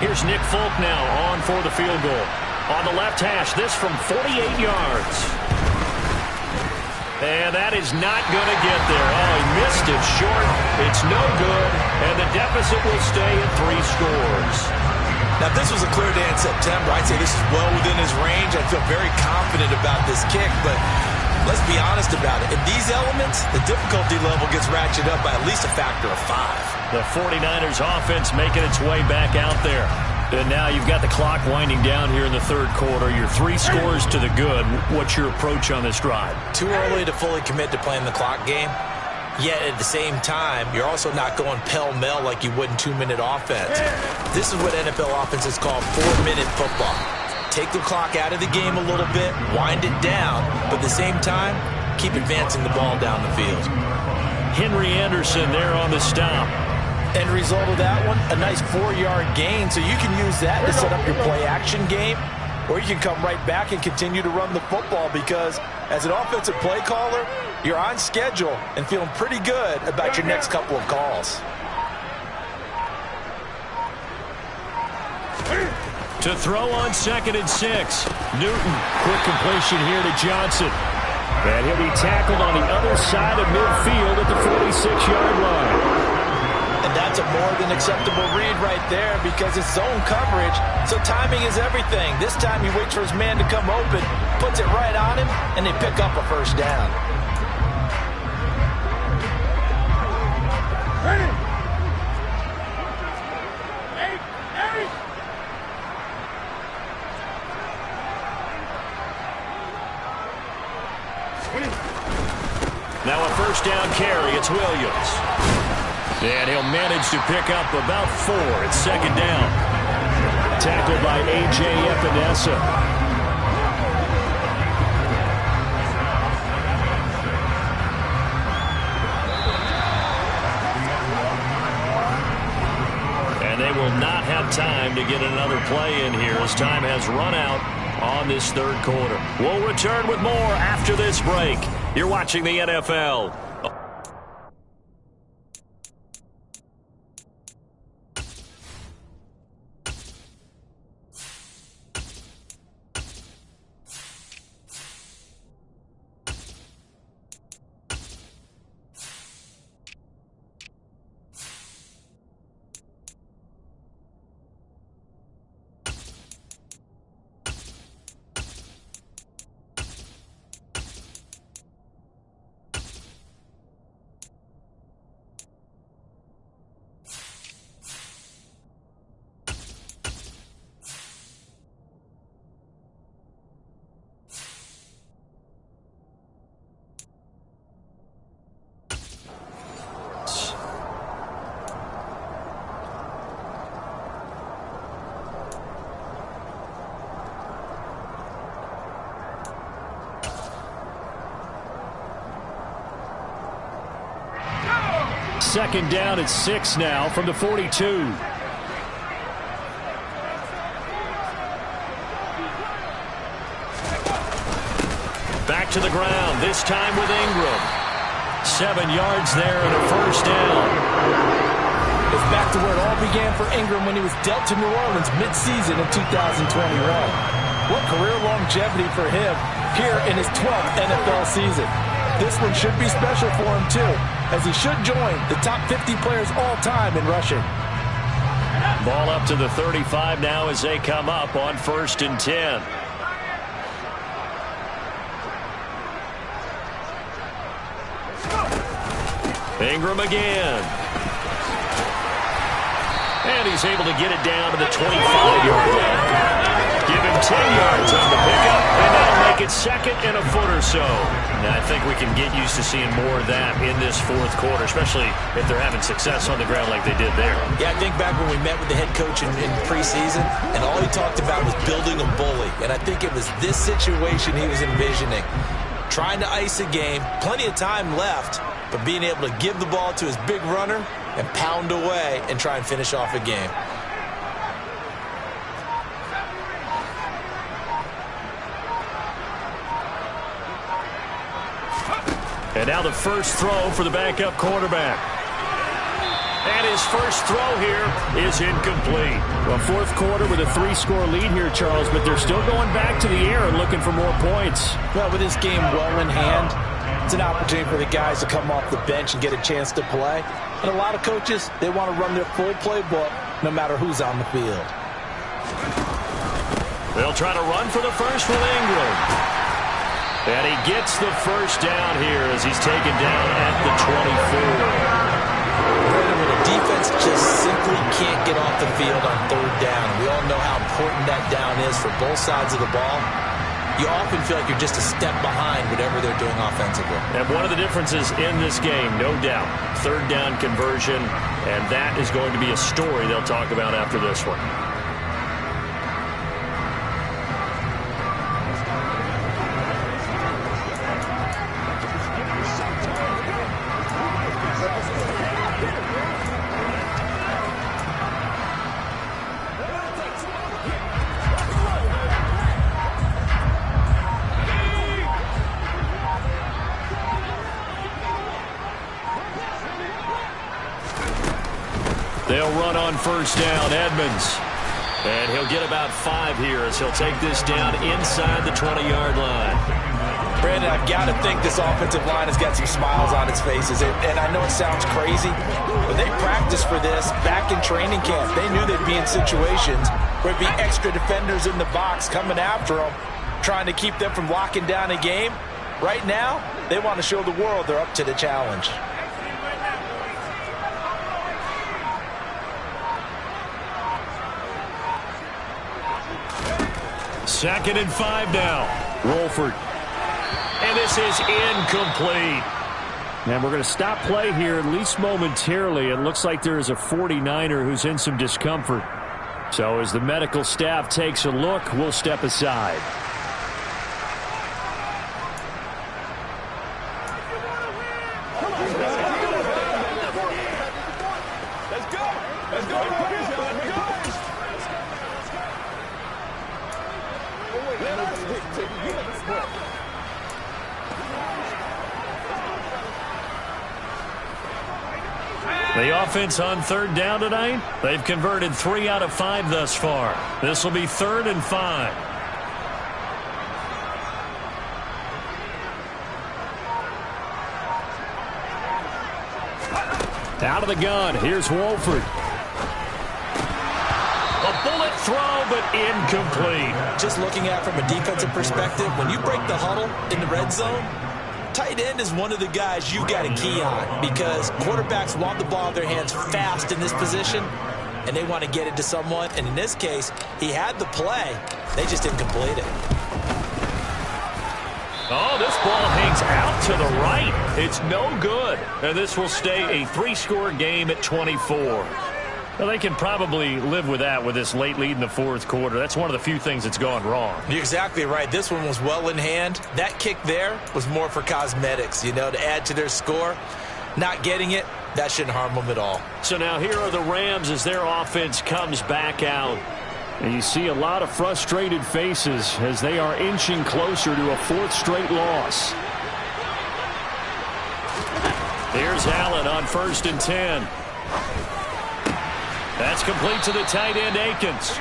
Here's Nick Folk now on for the field goal. On the left hash, this from 48 yards. And that is not going to get there. Oh, he missed it short. It's no good, and the deficit will stay at 3 scores. Now, if this was a clear day in September, I'd say this is well within his range. I feel very confident about this kick, but let's be honest about it. In these elements, the difficulty level gets ratcheted up by at least a factor of 5. The 49ers offense making its way back out there. And now you've got the clock winding down here in the 3rd quarter. You're 3 scores to the good. What's your approach on this drive? Too early to fully commit to playing the clock game. Yet at the same time, you're also not going pell-mell like you would in 2-minute offense. This is what NFL offenses call 4-minute football. Take the clock out of the game a little bit, wind it down, but at the same time, keep advancing the ball down the field. Henry Anderson there on the stop. End result of that one, a nice 4-yard gain, so you can use that to set up your play-action game, or you can come right back and continue to run the football because as an offensive play caller, you're on schedule and feeling pretty good about your next couple of calls. To throw on 2nd and 6. Newton, quick completion here to Johnson. And he'll be tackled on the other side of midfield at the 46-yard line. And that's a more than acceptable read right there because it's zone coverage, so timing is everything. This time he waits for his man to come open, puts it right on him, and they pick up a 1st down. Now a 1st down carry. It's Williams. And he'll manage to pick up about 4. It's 2nd down. Tackled by A.J. Epinesa. And they will not have time to get another play in here as time has run out on this 3rd quarter. We'll return with more after this break. You're watching the NFL. Second down at 6 now from the 42. Back to the ground, this time with Ingram. 7 yards there and a 1st down. It's back to where it all began for Ingram when he was dealt to New Orleans mid-season in 2021. What career longevity for him here in his 12th NFL season. This one should be special for him, too, as he should join the top 50 players all time in rushing. Ball up to the 35 now as they come up on 1st and 10. Ingram again. And he's able to get it down to the 25-yard line. Give him 10 yards on the pickup, and that'll make it 2nd and a foot or so. Now, I think we can get used to seeing more of that in this 4th quarter, especially if they're having success on the ground like they did there. Yeah, I think back when we met with the head coach in preseason, and all he talked about was building a bully. And I think it was this situation he was envisioning. Trying to ice a game, plenty of time left, but being able to give the ball to his big runner and pound away and try and finish off a game. And now the first throw for the backup quarterback. And his first throw here is incomplete. Well, 4th quarter with a 3-score lead here, Charles, but they're still going back to the air and looking for more points. Well, with this game well in hand, it's an opportunity for the guys to come off the bench and get a chance to play. And a lot of coaches, they want to run their full playbook no matter who's on the field. They'll try to run for the first with Ingram. And he gets the first down here as he's taken down at the 24. When a defense just simply can't get off the field on 3rd down, we all know how important that down is for both sides of the ball. You often feel like you're just a step behind whatever they're doing offensively. And one of the differences in this game, no doubt, 3rd down conversion, and that is going to be a story they'll talk about after this one. They'll run on 1st down, Edmonds. And he'll get about 5 here as he'll take this down inside the 20-yard line. Brandon, I've got to think this offensive line has got some smiles on its faces. And I know it sounds crazy, but they practiced for this back in training camp. They knew they'd be in situations where it'd be extra defenders in the box coming after them, trying to keep them from locking down a game. Right now, they want to show the world they're up to the challenge. Second and 5 now. Wolford. And this is incomplete. And we're going to stop play here, at least momentarily. It looks like there is a 49er who's in some discomfort. So as the medical staff takes a look, we'll step aside. The offense on 3rd down tonight, they've converted 3 out of 5 thus far. This will be 3rd and 5. Out of the gun, here's Wolford. A bullet throw, but incomplete. Just looking at it from a defensive perspective, when you break the huddle in the red zone, tight end is one of the guys you got to key on because quarterbacks want the ball in their hands fast in this position, and they want to get it to someone. And in this case, he had the play. They just didn't complete it. Oh, this ball hangs out to the right. It's no good. And this will stay a 3-score game at 24. Well, they can probably live with that with this late lead in the 4th quarter. That's one of the few things that's gone wrong. You're exactly right. This one was well in hand. That kick there was more for cosmetics, you know, to add to their score. Not getting it, that shouldn't harm them at all. So now here are the Rams as their offense comes back out. And you see a lot of frustrated faces as they are inching closer to a 4th straight loss. Here's Allen on 1st and 10. That's complete to the tight end, Akins.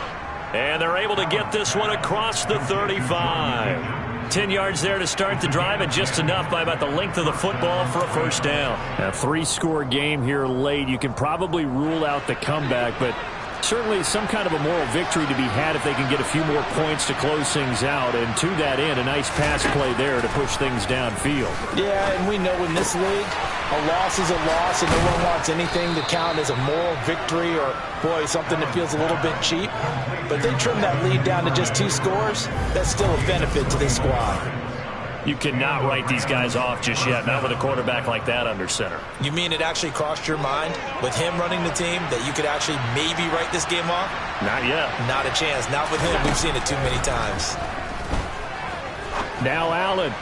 And they're able to get this one across the 35. 10 yards there to start the drive, and just enough by about the length of the football for a first down. A 3-score game here late. You can probably rule out the comeback, but certainly some kind of a moral victory to be had if they can get a few more points to close things out. And to that end, a nice pass play there to push things downfield. Yeah, and we know in this league, a loss is a loss, and no one wants anything to count as a moral victory or, boy, something that feels a little bit cheap. But they trim that lead down to just 2 scores. That's still a benefit to this squad. You cannot write these guys off just yet, not with a quarterback like that under center. You mean it actually crossed your mind with him running the team that you could actually maybe write this game off? Not yet. Not a chance. Not with him. We've seen it too many times. Now Allen.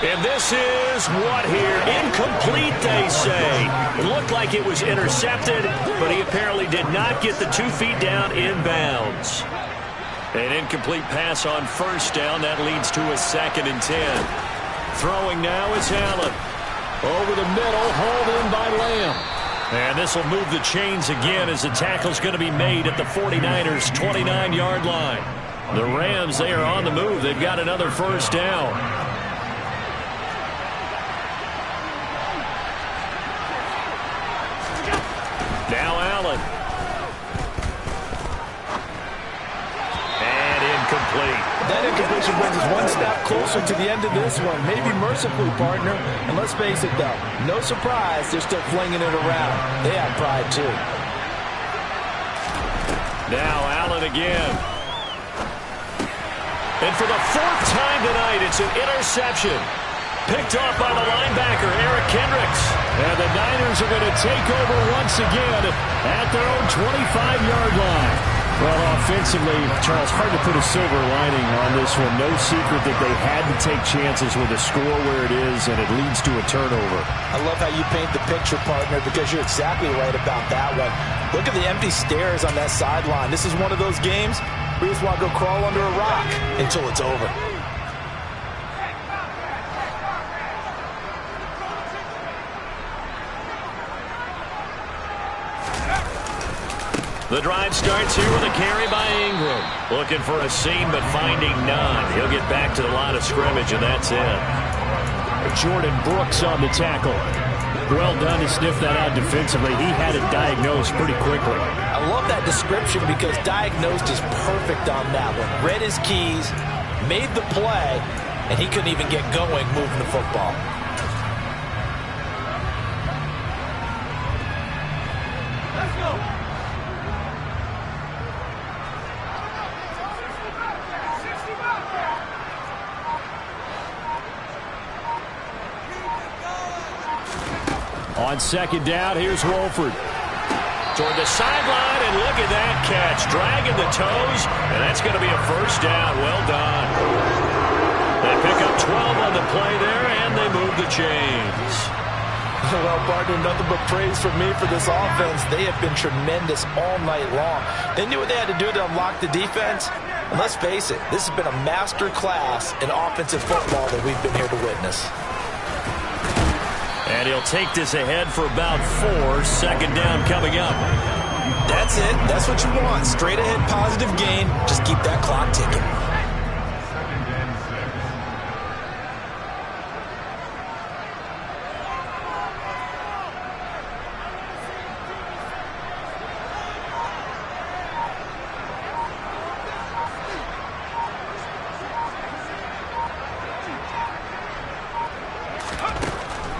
And this is what here? Incomplete, they say. It looked like it was intercepted, but he apparently did not get the 2 feet down inbounds. An incomplete pass on first down. That leads to a 2nd and 10. Throwing now is Allen. Over the middle, hauled in by Lamb. And this will move the chains again as the tackle's going to be made at the 49ers' 29-yard line. The Rams, they are on the move. They've got another first down. Now Allen. Complete. That incompletion brings us one step closer to the end of this one. Maybe mercifully, partner. And let's face it, though, no surprise, they're still flinging it around. They have pride, too. Now Allen again. And for the 4th time tonight, it's an interception. Picked off by the linebacker, Eric Kendricks. And the Niners are going to take over once again at their own 25-yard line. Well, offensively, Charles, hard to put a silver lining on this one. No secret that they had to take chances with a score where it is, and it leads to a turnover. I love how you paint the picture, partner, because you're exactly right about that one. Look at the empty stares on that sideline. This is one of those games where you just want to go crawl under a rock until it's over. The drive starts here with a carry by Ingram. Looking for a seam, but finding none. He'll get back to the line of scrimmage, and that's it. Jordan Brooks on the tackle. Well done to sniff that out defensively. He had it diagnosed pretty quickly. I love that description because diagnosed is perfect on that one. Read his keys, made the play, and he couldn't even get going moving the football. Let's go. On 2nd down, here's Wolford. Toward the sideline, and look at that catch. Dragging the toes, and that's going to be a first down. Well done. They pick up 12 on the play there, and they move the chains. Well, partner, nothing but praise from me for this offense. They have been tremendous all night long. They knew what they had to do to unlock the defense. And let's face it, this has been a master class in offensive football that we've been here to witness. And he'll take this ahead for about 4. 2nd down coming up. That's it. That's what you want. Straight ahead positive gain. Just keep that clock ticking.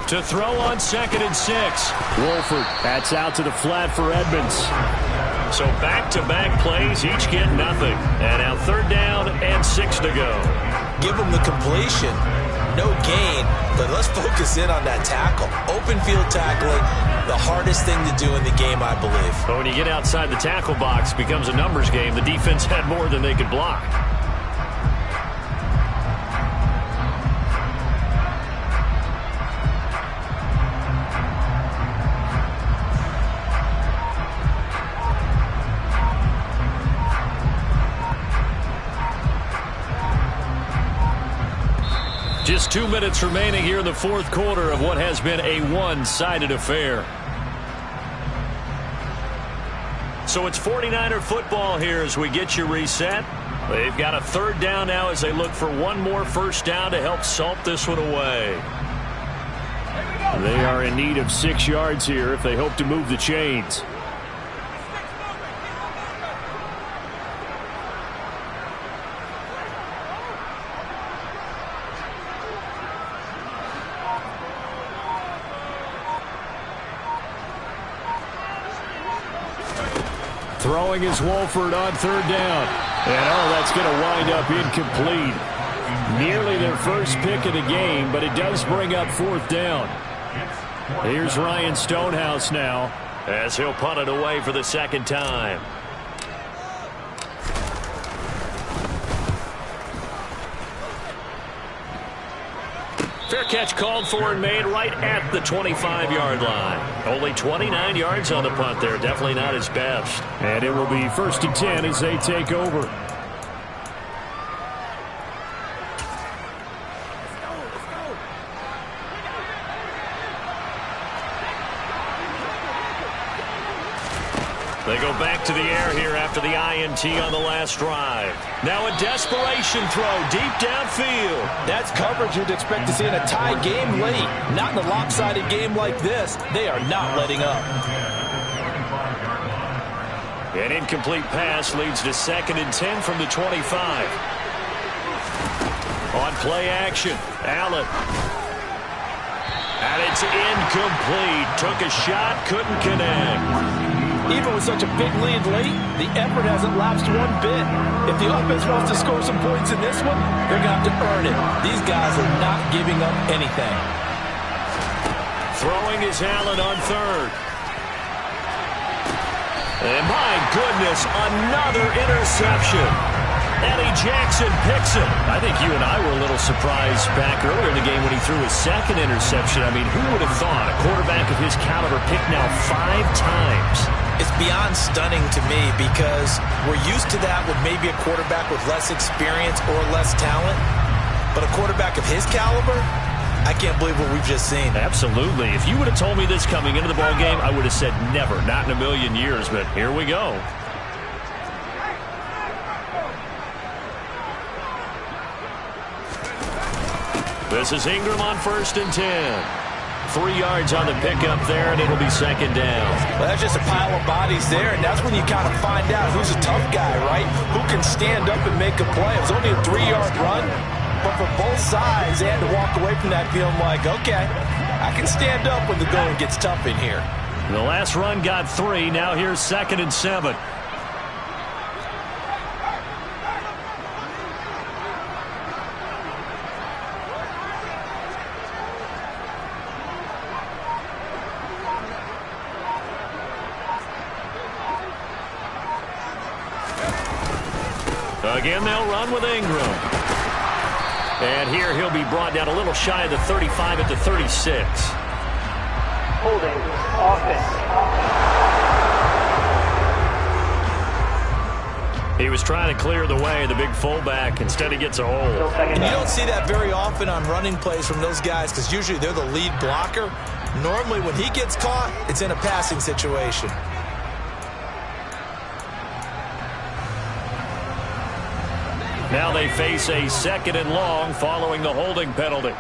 To throw on 2nd and 6. Wolford, that's out to the flat for Edmonds. So back-to-back plays, each get nothing. And now 3rd down and 6 to go. Give them the completion. No gain, but let's focus in on that tackle. Open field tackling, the hardest thing to do in the game, I believe. But when you get outside the tackle box, it becomes a numbers game. The defense had more than they could block. Just 2 minutes remaining here in the 4th quarter of what has been a one-sided affair. So it's 49er football here as we get you reset. They've got a third down now as they look for one more first down to help salt this one away. They are in need of 6 yards here if they hope to move the chains. Throwing is Wolford on third down. And that's going to wind up incomplete. Nearly their first pick of the game, but it does bring up fourth down. Here's Ryan Stonehouse now, as he'll punt it away for the second time. Fair catch called for and made right at the 25-yard line. Only 29 yards on the punt there. Definitely not his best. And it will be 1st and 10 as they take over. They go back to the air here after the INT on the last drive. Now a desperation throw deep downfield. That's coverage you'd expect to see in a tie game late. Not in a lopsided game like this. They are not letting up. An incomplete pass leads to 2nd and 10 from the 25. On play action, Allen. And it's incomplete. Took a shot, couldn't connect. Even with such a big lead late, the effort hasn't lapsed one bit. If the offense wants to score some points in this one, they're going to have to earn it. These guys are not giving up anything. Throwing is Allen on third. And my goodness, another interception. Eddie Jackson picks him. I think you and I were a little surprised back earlier in the game when he threw his second interception. I mean, who would have thought a quarterback of his caliber picked now 5 times? It's beyond stunning to me because we're used to that with maybe a quarterback with less experience or less talent. But a quarterback of his caliber, I can't believe what we've just seen. Absolutely. If you would have told me this coming into the ball game, I would have said never, not in a million years. But here we go. This is Ingram on 1st and 10. 3 yards on the pickup there, and it'll be 2nd down. Well, that's just a pile of bodies there, and that's when you kind of find out who's a tough guy, right? Who can stand up and make a play. It was only a 3-yard run, but for both sides, they had to walk away from that feeling like, okay, I can stand up when the going gets tough in here. The last run got 3. Now here's 2nd and 7. Again, they'll run with Ingram. And here he'll be brought down a little shy of the 35 at the 36. Holding offense. He was trying to clear the way, the big fullback. Instead, he gets a hold. And you don't see that very often on running plays from those guys because usually they're the lead blocker. Normally, when he gets caught, it's in a passing situation. Now they face a 2nd and long following the holding penalty.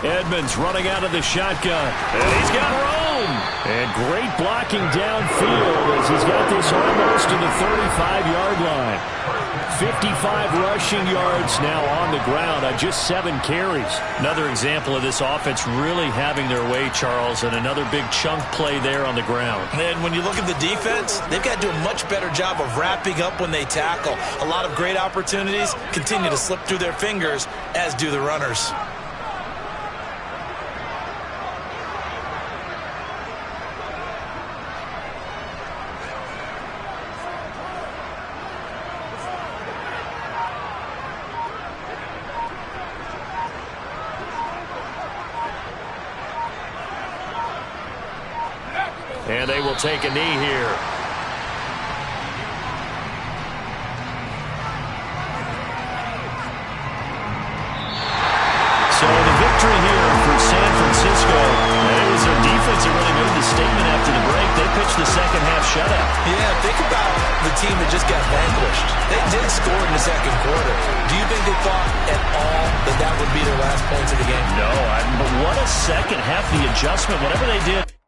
Edmonds running out of the shotgun. And he's got room. And great blocking downfield as he's got this almost to the 35-yard line. 55 rushing yards now on the ground on just 7 carries. Another example of this offense really having their way, Charles, and another big chunk play there on the ground. And when you look at the defense, they've got to do a much better job of wrapping up when they tackle. A lot of great opportunities continue to slip through their fingers, as do the runners. And they will take a knee here. So the victory here for San Francisco, and it was their statement after the break. They pitched the second half shutout. Yeah, think about the team that just got vanquished. They did score in the second quarter. Do you think they thought at all that that would be their last points of the game? No, but what a second half. The adjustment, whatever they did.